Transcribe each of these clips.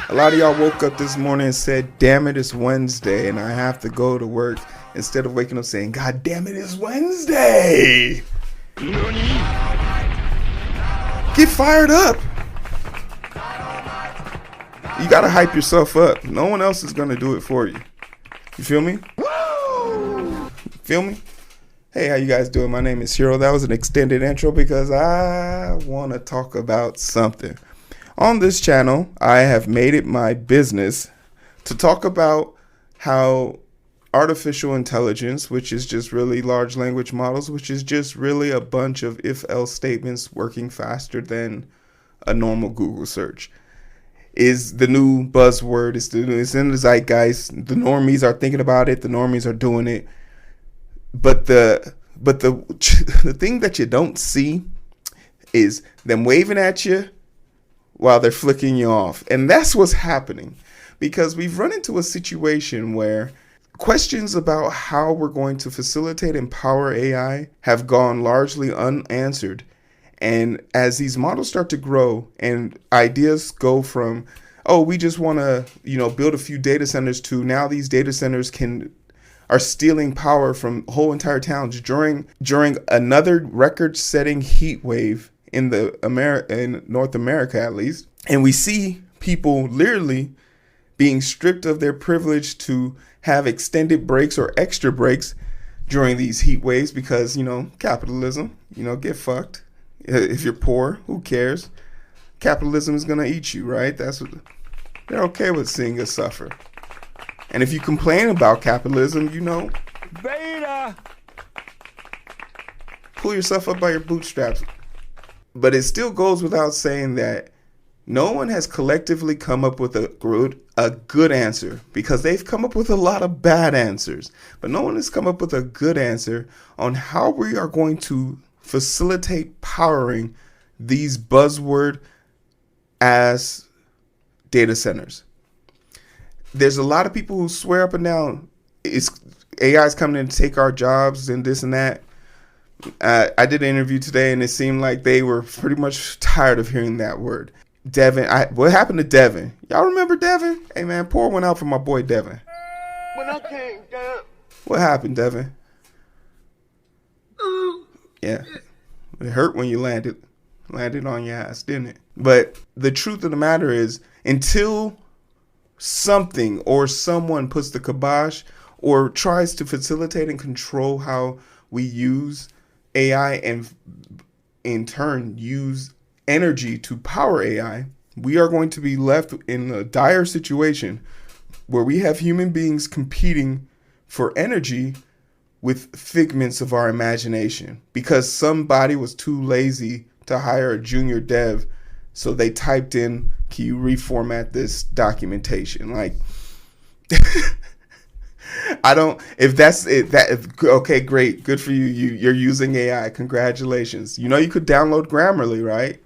A lot of y'all woke up this morning and said, damn it, it's Wednesday and I have to go to work, instead of waking up saying, God damn it, it's Wednesday. Get fired up. You gotta hype yourself up. No one else is gonna do it for you. You feel me? Feel me? Hey, how you guys doing? My name is Hero. That was an extended intro because I want to talk about something. On this channel, I have made it my business to talk about how artificial intelligence, which is just really large language models, which is just really a bunch of if-else statements working faster than a normal Google search, is the new buzzword. It's in the zeitgeist. The normies are thinking about it. The normies are doing it. But the thing that you don't see is them waving at you while they're flicking you off. And that's what's happening, because we've run into a situation where questions about how we're going to facilitate and empower AI have gone largely unanswered. And as these models start to grow and ideas go from, oh, we just want to, build a few data centers, to now these data centers are stealing power from whole entire towns during another record-setting heat wave in North America, at least. And we see people literally being stripped of their privilege to have extended breaks or extra breaks during these heat waves because, capitalism, get fucked. If you're poor, who cares? Capitalism is going to eat you, right? That's what they're okay with seeing us suffer. And if you complain about capitalism, beta, pull yourself up by your bootstraps. But it still goes without saying that no one has collectively come up with a good answer, because they've come up with a lot of bad answers. But no one has come up with a good answer on how we are going to facilitate powering these buzzword ass data centers. There's a lot of people who swear up and down AI is coming in to take our jobs and this and that. I did an interview today and it seemed like they were pretty much tired of hearing that word. Devin, what happened to Devin? Y'all remember Devin? Hey man, pour one out for my boy Devin. When I came down. What happened, Devin? Yeah, it hurt when you landed on your ass, didn't it? But the truth of the matter is, until something or someone puts the kibosh or tries to facilitate and control how we use AI and in turn use energy to power AI, we are going to be left in a dire situation where we have human beings competing for energy with figments of our imagination because somebody was too lazy to hire a junior dev. So they typed in, can you reformat this documentation? Like, okay, great. Good for you. You're using AI. Congratulations. You could download Grammarly, right?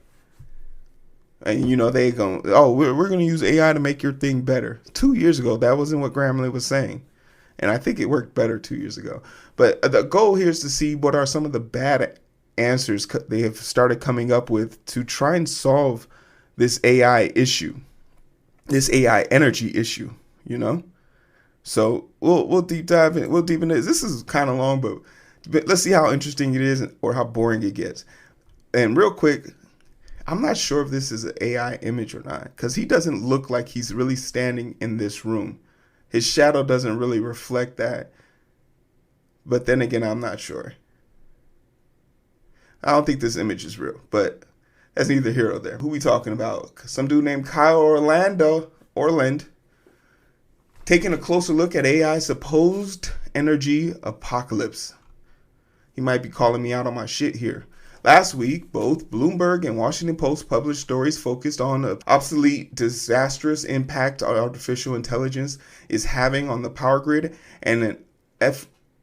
And they go, oh, we're going to use AI to make your thing better. 2 years ago, that wasn't what Grammarly was saying. And I think it worked better 2 years ago. But the goal here is to see what are some of the bad answers they have started coming up with to try and solve this AI issue, this AI energy issue, So we'll deep dive in. We'll deep into this. This is kind of long, but let's see how interesting it is or how boring it gets. And real quick, I'm not sure if this is an AI image or not, because he doesn't look like he's really standing in this room. His shadow doesn't really reflect that. But then again, I'm not sure. I don't think this image is real, but that's neither here nor there. Who we talking about? Some dude named Kyle Orland, taking a closer look at AI's supposed energy apocalypse. He might be calling me out on my shit here. Last week, both Bloomberg and Washington Post published stories focused on the obsolete, disastrous impact artificial intelligence is having on the power grid and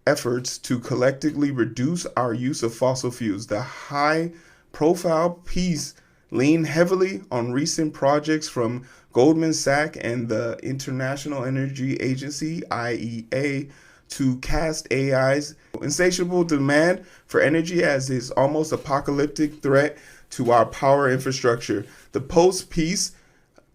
efforts to collectively reduce our use of fossil fuels. The high-profile piece leaned heavily on recent projects from Goldman Sachs and the International Energy Agency, IEA, to cast AI's insatiable demand for energy as its almost apocalyptic threat to our power infrastructure. The Post piece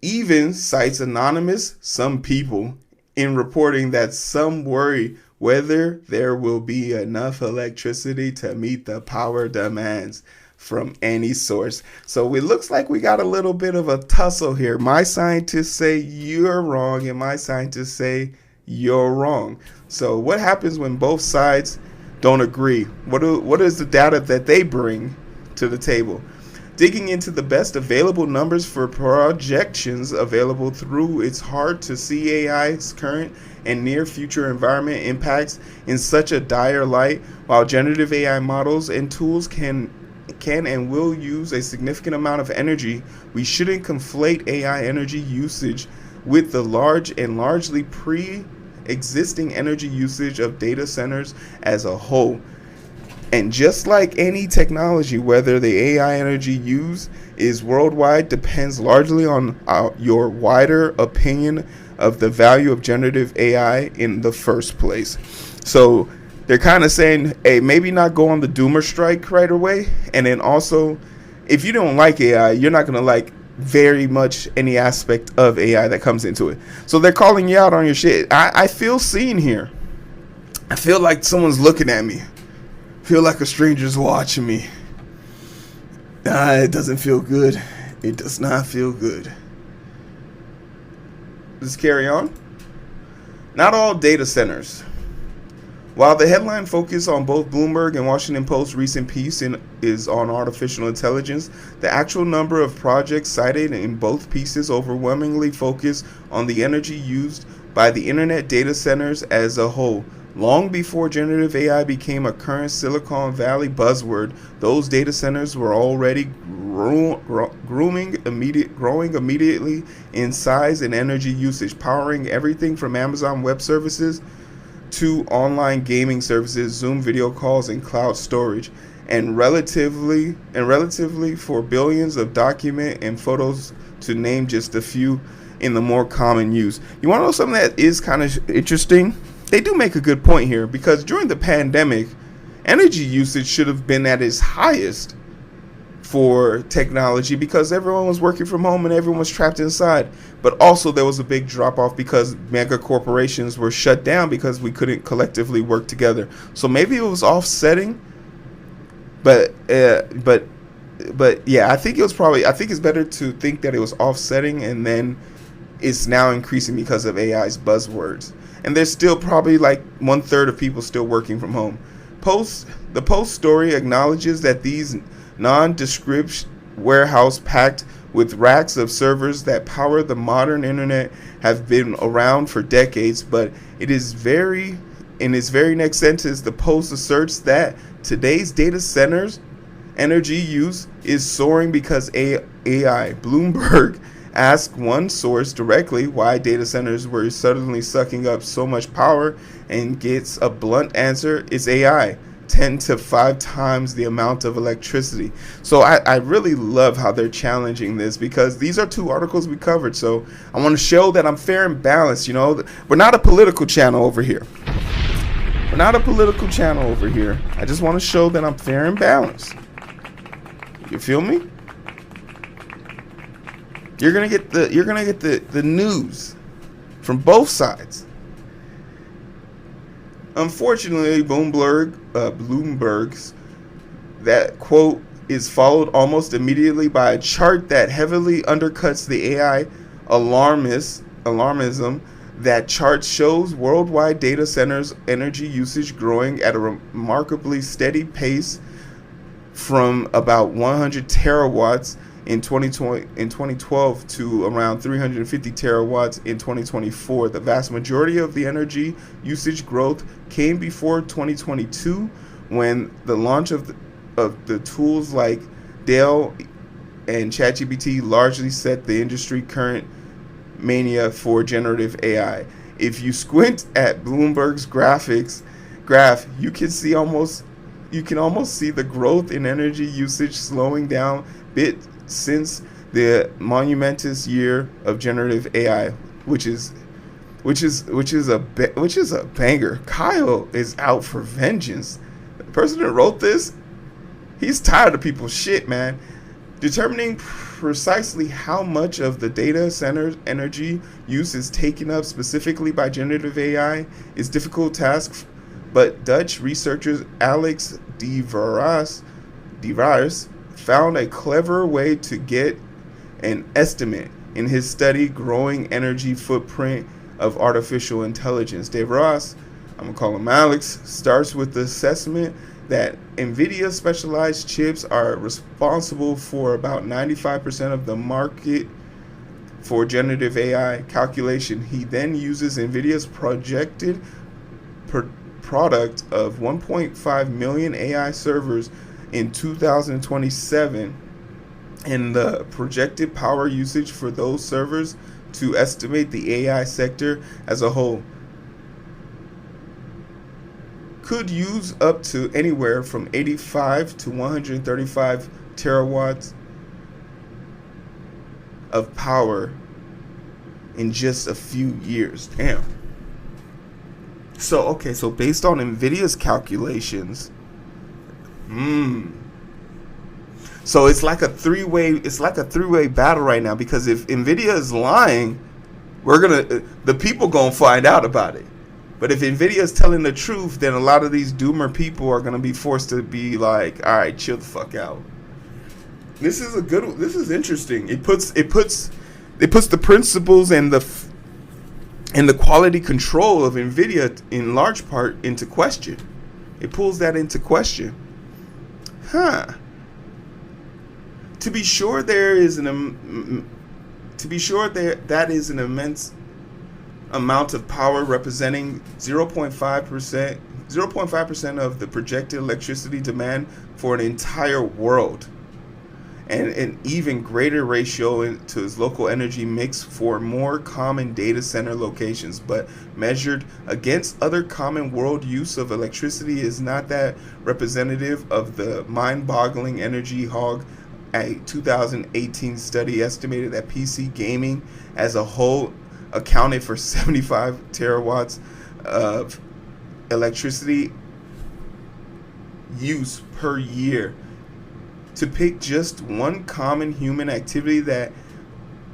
even cites anonymous some people in reporting that some worry whether there will be enough electricity to meet the power demands from any source. So it looks like we got a little bit of a tussle here. My scientists say you're wrong, and my scientists say you're wrong. So what happens when both sides don't agree? What is the data that they bring to the table? Digging into the best available numbers for projections available through, it's hard to see AI's current and near future environment impacts in such a dire light. While generative AI models and tools can and will use a significant amount of energy, we shouldn't conflate AI energy usage with the large and largely pre-existing energy usage of data centers as a whole. And just like any technology, whether the AI energy used is worldwide depends largely on your wider opinion of the value of generative AI in the first place. So they're kind of saying, hey, maybe not go on the doomer strike right away. And then also, if you don't like AI, you're not going to like very much any aspect of AI that comes into it. So they're calling you out on your shit. I feel seen here. I feel like someone's looking at me. I feel like a stranger's watching me. It doesn't feel good. It does not feel good. Let's carry on. Not all data centers. While the headline focus on both Bloomberg and Washington Post's recent piece is on artificial intelligence, the actual number of projects cited in both pieces overwhelmingly focus on the energy used by the internet data centers as a whole. Long before generative AI became a current Silicon Valley buzzword, those data centers were already growing immediately in size and energy usage, powering everything from Amazon Web Services to online gaming services, Zoom video calls, and cloud storage, and relatively for billions of document and photos, to name just a few in the more common use. You want to know something that is kind of interesting? They do make a good point here, because during the pandemic, energy usage should have been at its highest for technology because everyone was working from home and everyone was trapped inside. But also there was a big drop off because mega corporations were shut down because we couldn't collectively work together. So maybe it was offsetting, but yeah, I think it's better to think that it was offsetting and then it's now increasing because of AI's buzzwords. And there's still probably like 1/3 of people still working from home. The Post story acknowledges that these nondescript warehouse packed with racks of servers that power the modern internet have been around for decades, but in its very next sentence, the Post asserts that today's data centers energy use is soaring because AI. Bloomberg asked one source directly why data centers were suddenly sucking up so much power and gets a blunt answer: it's AI. 10 to 5 times the amount of electricity. So I really love how they're challenging this, because these are 2 articles we covered. So I want to show that I'm fair and balanced. You know, we're not a political channel over here. We're not a political channel over here. I just want to show that I'm fair and balanced. You feel me? You're gonna get the news from both sides. Unfortunately, Bloomberg's that quote is followed almost immediately by a chart that heavily undercuts the AI alarmism. That chart shows worldwide data centers energy usage growing at a remarkably steady pace from about 100 terawatts in 2012 to around 350 terawatts in 2024. The vast majority of the energy usage growth came before 2022, when the launch of the tools like Dell and ChatGPT largely set the industry current mania for generative AI. If you squint at Bloomberg's graph, you can almost see the growth in energy usage slowing down bit since the monumentous year of generative AI, which is a banger. Kyle is out for vengeance. The person that wrote this, he's tired of people's shit, man. Determining precisely how much of the data center energy use is taken up specifically by generative AI is a difficult task, but Dutch researchers Alex de Vries found a clever way to get an estimate in his study Growing Energy Footprint of Artificial Intelligence. De Vries, I'm going to call him Alex, starts with the assessment that NVIDIA specialized chips are responsible for about 95% of the market for generative AI calculation. He then uses NVIDIA's projected product of 1.5 million AI servers in 2027 and the projected power usage for those servers to estimate the AI sector as a whole could use up to anywhere from 85 to 135 terawatts of power in just a few years. Damn. So based on NVIDIA's calculations, so it's like a three-way battle right now, because if NVIDIA is lying, the people gonna find out about it. But if NVIDIA is telling the truth, then a lot of these doomer people are gonna be forced to be like, all right, chill the fuck out. This is interesting. It puts the principles and the quality control of NVIDIA in large part into question. It pulls that into question. To be sure, that is an immense amount of power, representing 0.5% of the projected electricity demand for an entire world, and an even greater ratio to its local energy mix for more common data center locations. But measured against other common world use of electricity is not that representative of the mind-boggling energy hog. A 2018 study estimated that PC gaming as a whole accounted for 75 terawatts of electricity use per year. To pick just one common human activity that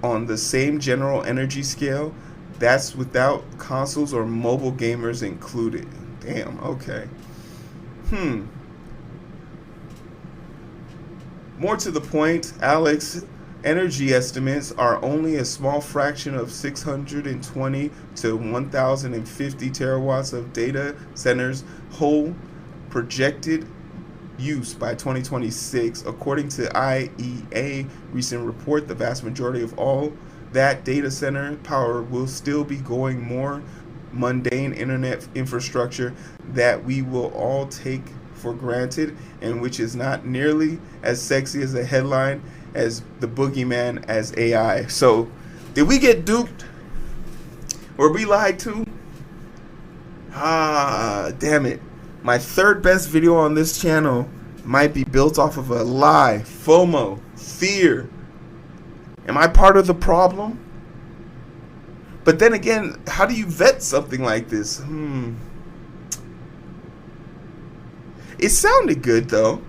on the same general energy scale, that's without consoles or mobile gamers included. Damn, okay. More to the point, Alex, energy estimates are only a small fraction of 620 to 1,050 terawatts of data centers' whole projected use by 2026. According to IEA recent report, the vast majority of all that data center power will still be going more mundane internet infrastructure that we will all take for granted, and which is not nearly as sexy as a headline as the boogeyman as AI. So, did we get duped? Were we lied to? Damn it. My third best video on this channel might be built off of a lie. FOMO. Fear. Am I part of the problem? But then again, how do you vet something like this? It sounded good though.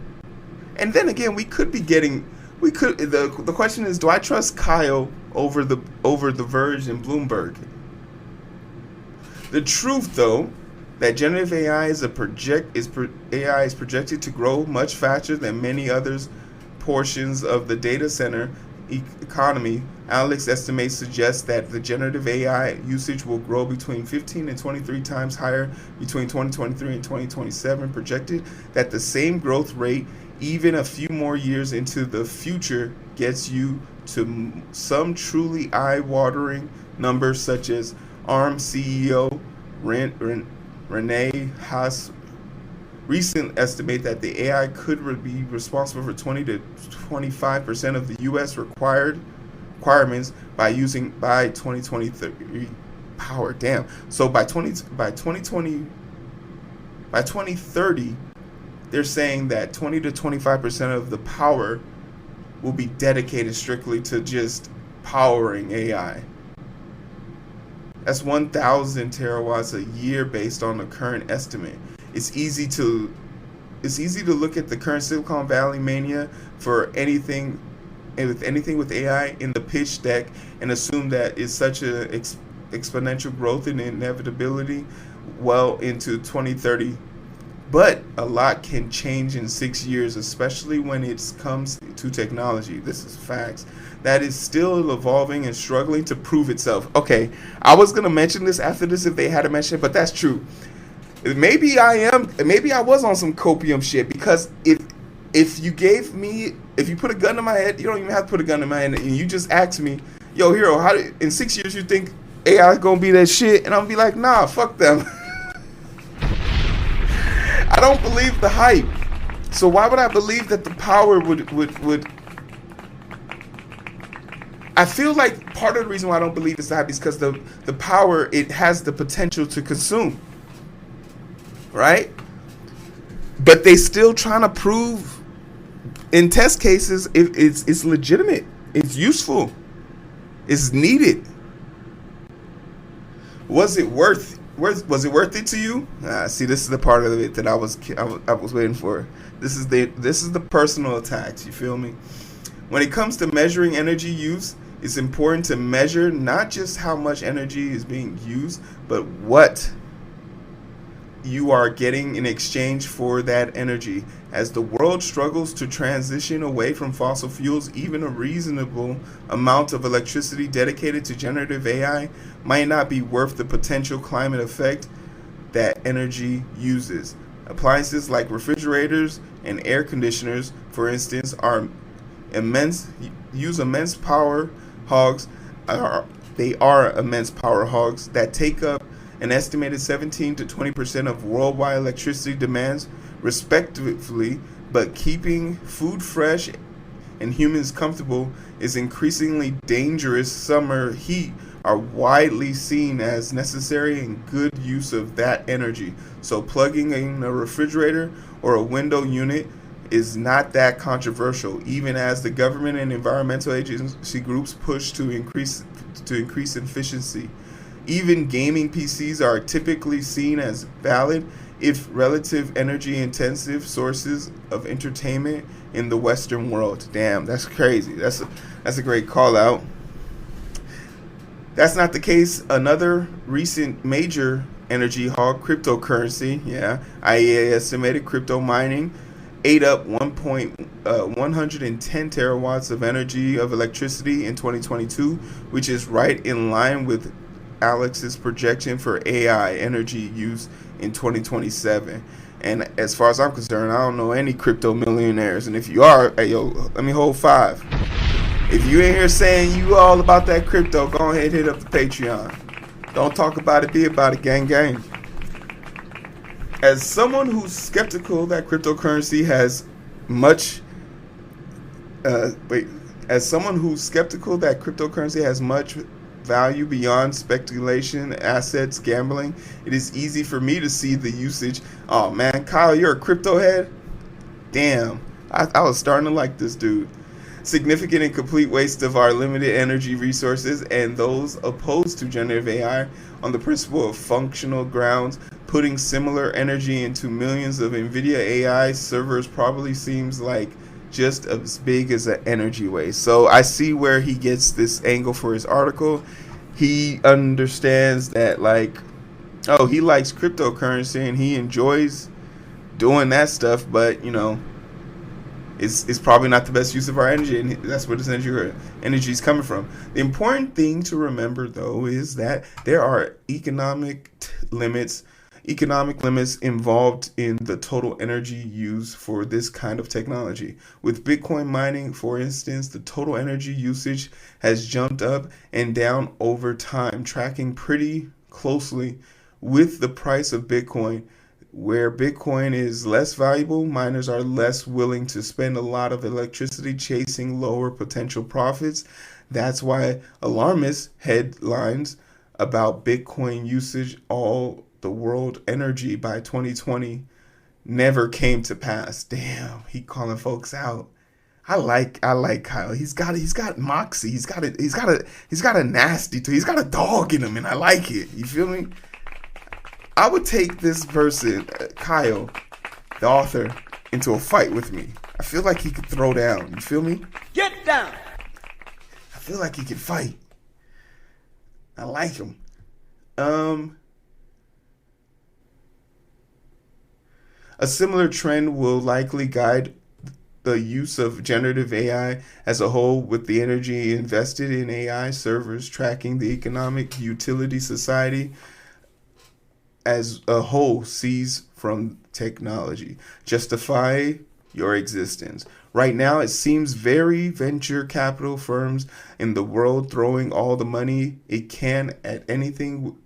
And then again, the question is, do I trust Kyle over the Verge and Bloomberg? The truth though, that generative AI is projected to grow much faster than many other portions of the data center economy. Alex estimates suggest that the generative AI usage will grow between 15 and 23 times higher between 2023 and 2027, projected that the same growth rate, even a few more years into the future, gets you to some truly eye-watering numbers, such as ARM CEO Rene Haas recent estimate that the AI could be responsible for 20 to 25% of the U.S. requirements by 2023 power. Damn. So by 2030, they're saying that 20 to 25% of the power will be dedicated strictly to just powering AI. That's 1,000 terawatts a year based on the current estimate. It's easy to look at the current Silicon Valley mania for anything with anything with AI in the pitch deck and assume that it's such a exponential growth and inevitability well into 2030. But a lot can change in 6 years, especially when it comes to technology. This is facts. That is still evolving and struggling to prove itself. Okay, I was going to mention this after this if they had to mention it, but that's true. Maybe I was on some copium shit, because if you put a gun to my head, you don't even have to put a gun to my head, and you just ask me, yo, Hero, in 6 years you think AI is going to be that shit? And I'm going to be like, nah, fuck them. I don't believe the hype. So why would I believe that the power would I feel like part of the reason why I don't believe it's the hype is because the power, it has the potential to consume. Right? But they still trying to prove in test cases it's legitimate. It's useful. It's needed. Was it worth it to you? See, this is the part of it that I was waiting for. This is the personal attacks. You feel me? When it comes to measuring energy use, it's important to measure not just how much energy is being used, but what you are getting in exchange for that energy. As the world struggles to transition away from fossil fuels, even a reasonable amount of electricity dedicated to generative AI might not be worth the potential climate effect that energy uses. Appliances like refrigerators and air conditioners, for instance, use immense power hogs. They are immense power hogs that take up an estimated 17 to 20% of worldwide electricity demands, respectively. But keeping food fresh and humans comfortable is increasingly dangerous. Summer heat are widely seen as necessary and good use of that energy. So plugging in a refrigerator or a window unit is not that controversial, even as the government and environmental agency groups push to increase efficiency. Even gaming PCs are typically seen as valid, if relative energy-intensive sources of entertainment in the Western world. Damn, that's crazy. That's a great call out. That's not the case. Another recent major energy hog, cryptocurrency. Yeah, IEA estimated crypto mining ate up 110 terawatts of energy of electricity in 2022, which is right in line with Alex's projection for AI energy use in 2027. And as far as I'm concerned, I don't know any crypto millionaires. And if you are, hey yo, let me hold 5. If you in here saying you all about that crypto, go ahead and hit up the Patreon. Don't talk about it, be about it, gang gang. As someone who's skeptical that cryptocurrency has much value beyond speculation, assets, gambling, it is easy for me to see the usage. Oh man, Kyle, you're a crypto head? Damn, I was starting to like this dude. Significant and complete waste of our limited energy resources, and those opposed to generative AI on the principle of functional grounds, putting similar energy into millions of NVIDIA AI servers probably seems like just as big as an energy waste. So I see where he gets this angle for his article. He understands that, like, oh, he likes cryptocurrency and he enjoys doing that stuff, but you know, it's probably not the best use of our energy, and that's where this energy is coming from. The important thing to remember, though, is that there are economic limits involved in the total energy used for this kind of technology. With Bitcoin mining, for instance, the total energy usage has jumped up and down over time, tracking pretty closely with the price of Bitcoin. Where Bitcoin is less valuable, miners are less willing to spend a lot of electricity chasing lower potential profits. That's why alarmist headlines about Bitcoin usage all the world energy by 2020 never came to pass. Damn, he calling folks out. I like Kyle. He's got moxie. He's got a nasty to. He's got a dog in him, and I like it. You feel me? I would take this person, Kyle, the author, into a fight with me. I feel like he could throw down. You feel me? Get down! feel like he can fight. I like him. A similar trend will likely guide the use of generative AI as a whole, with the energy invested in AI servers tracking the economic utility society as a whole sees from technology. Justify your existence. Right now, it seems very venture capital firms in the world throwing all the money it can at anything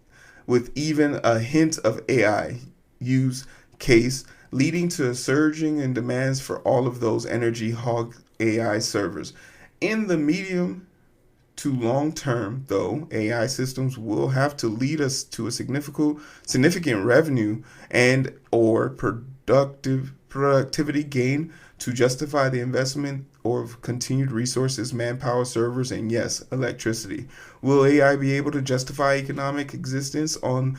with even a hint of AI use case, leading to a surging in demands for all of those energy hog AI servers. In the medium to long term, though, AI systems will have to lead us to a significant revenue and or productivity gain to justify the investment of continued resources, manpower, servers, and yes, electricity. Will AI be able to justify economic existence on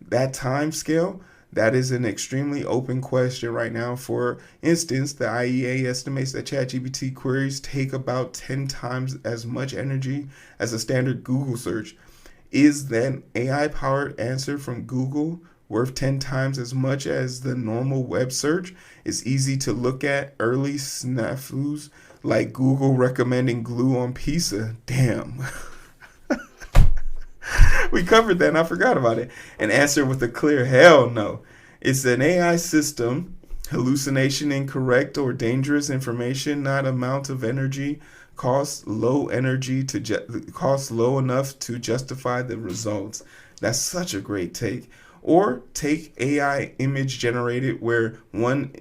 that time scale? That is an extremely open question right now. For instance, the IEA estimates that ChatGPT queries take about 10 times as much energy as a standard Google search. Is that AI-powered answer from Google worth 10 times as much as the normal web search? It's easy to look at early snafus like Google recommending glue on pizza. Damn. We covered that and I forgot about it. An answer with a clear hell no. It's an AI system, hallucination, incorrect or dangerous information, not amount of energy, costs low enough to justify the results. That's such a great take. Or take AI image generated, where one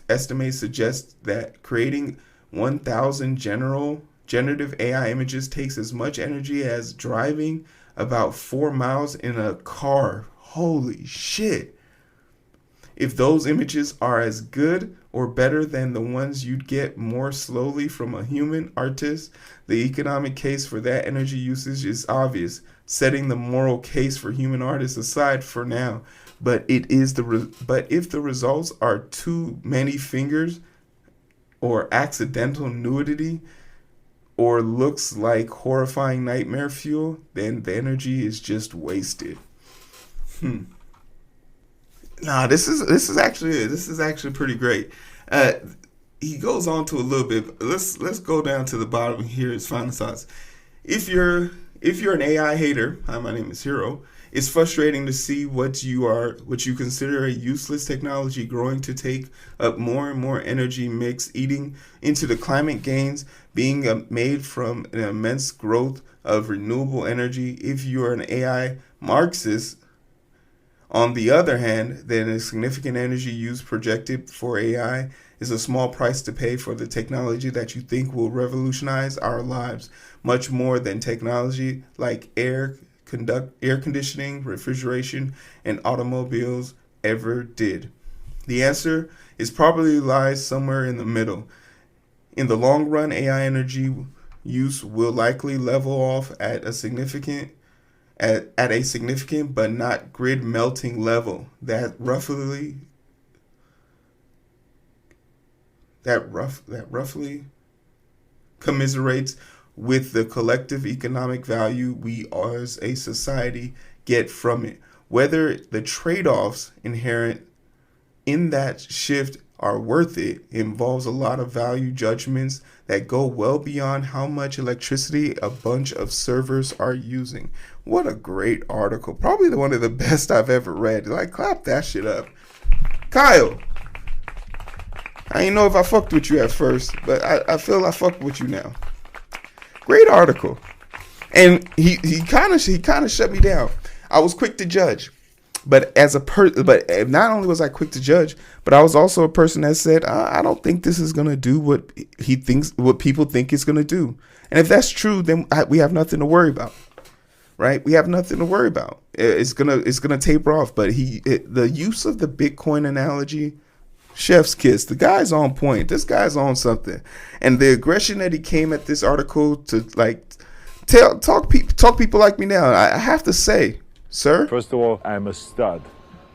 estimate suggests that creating 1,000 generative AI images takes as much energy as driving about 4 miles in a car. Holy shit. If those images are as good or better than the ones you'd get more slowly from a human artist, the economic case for that energy usage is obvious, setting the moral case for human artists aside for now. But if the results are too many fingers or accidental nudity, or looks like horrifying nightmare fuel, then the energy is just wasted. Nah, this is actually pretty great. He goes on to a little bit. Let's go down to the bottom here. His final thoughts. If you're an AI hater, hi, my name is Hero. It's frustrating to see what you consider a useless technology growing to take up more and more energy mix, eating into the climate gains being made from an immense growth of renewable energy. If you are an AI Marxist, on the other hand, then a significant energy use projected for AI is a small price to pay for the technology that you think will revolutionize our lives, much more than technology like air conditioning, refrigeration, and automobiles ever did. The answer is probably lies somewhere in the middle. In the long run, AI energy use will likely level off at a significant but not grid melting level that roughly commiserates with the collective economic value we as a society get from it. Whether the trade-offs inherent in that shift are worth it involves a lot of value judgments that go well beyond how much electricity a bunch of servers are using. What a great article. Probably one of the best I've ever read. Like, clap that shit up. Kyle, I didn't know if I fucked with you at first, but I feel I fucked with you now. Great article. And he kind of shut me down. I was quick to judge. But but not only was I quick to judge, but I was also a person that said, I don't think this is gonna do what people think it's gonna do. And if that's true, then we have nothing to worry about, right? We have nothing to worry about. It's gonna taper off. But the use of the Bitcoin analogy, chef's kiss. The guy's on point. This guy's on something. And the aggression that he came at this article to talk people like me now. I have to say, sir. First of all, I'm a stud.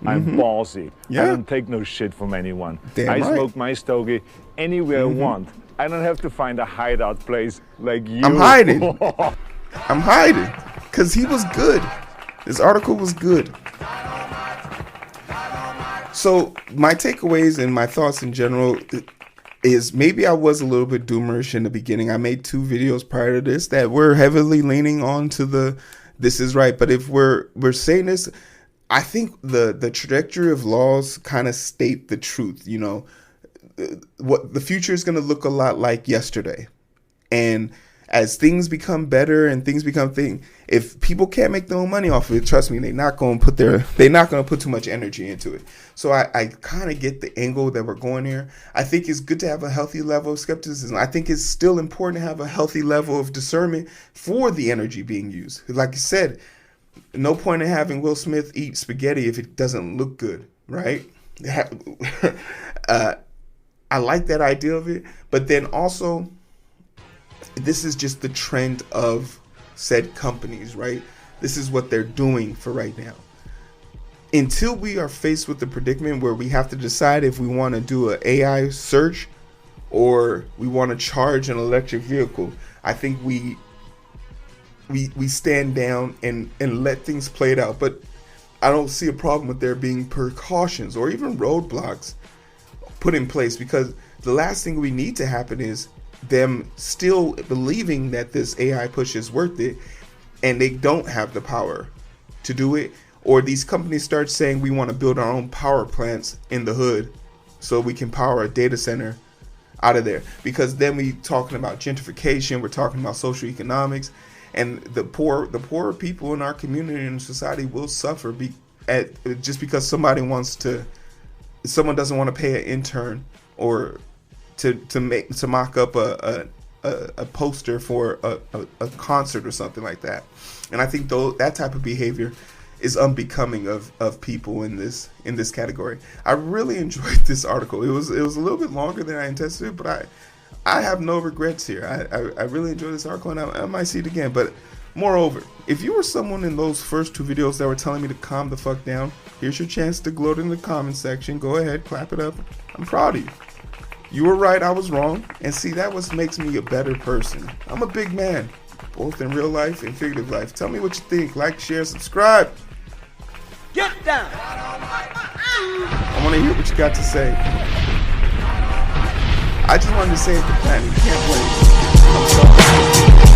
I'm ballsy. Yeah. I don't take no shit from anyone. Damn I right. smoke my stogie anywhere I want. I don't have to find a hideout place like you. I'm hiding. I'm hiding. Because he was good. His article was good. So my takeaways and my thoughts in general is maybe I was a little bit doomerish in the beginning. I made 2 videos prior to this that were heavily leaning on to the this is right. But if we're saying this, I think the trajectory of laws kind of state the truth. You know, what the future is going to look a lot like yesterday. And as things become better and things become if people can't make their own money off of it, trust me, they're not going to put too much energy into it. So I kind of get the angle that we're going here. I think it's good to have a healthy level of skepticism. I think it's still important to have a healthy level of discernment for the energy being used. Like you said, no point in having Will Smith eat spaghetti if it doesn't look good, right? I like that idea of it, but then also, this is just the trend of said companies, right? This is what they're doing for right now. Until we are faced with the predicament where we have to decide if we want to do an AI search or we want to charge an electric vehicle, I think we stand down and let things play it out. But I don't see a problem with there being precautions or even roadblocks put in place, because the last thing we need to happen is them still believing that this AI push is worth it and they don't have the power to do it, or these companies start saying we want to build our own power plants in the hood so we can power a data center out of there, because then we talking about gentrification, we're talking about social economics, and the poorer people in our community and society will suffer just because someone doesn't want to pay an intern or to mock up a poster for a concert or something like that. And I think that type of behavior is unbecoming of people in this category. I really enjoyed this article. It was a little bit longer than I anticipated, but I have no regrets here. I really enjoyed this article, and I might see it again. But moreover, if you were someone in those first 2 videos that were telling me to calm the fuck down, here's your chance to gloat in the comment section. Go ahead, clap it up. I'm proud of you. You were right, I was wrong. And see, that what makes me a better person. I'm a big man, both in real life and figurative life. Tell me what you think. Like, share, subscribe. Get down. I want to hear what you got to say. I just wanted to say it to Patty. You can't blame me. I'm sorry.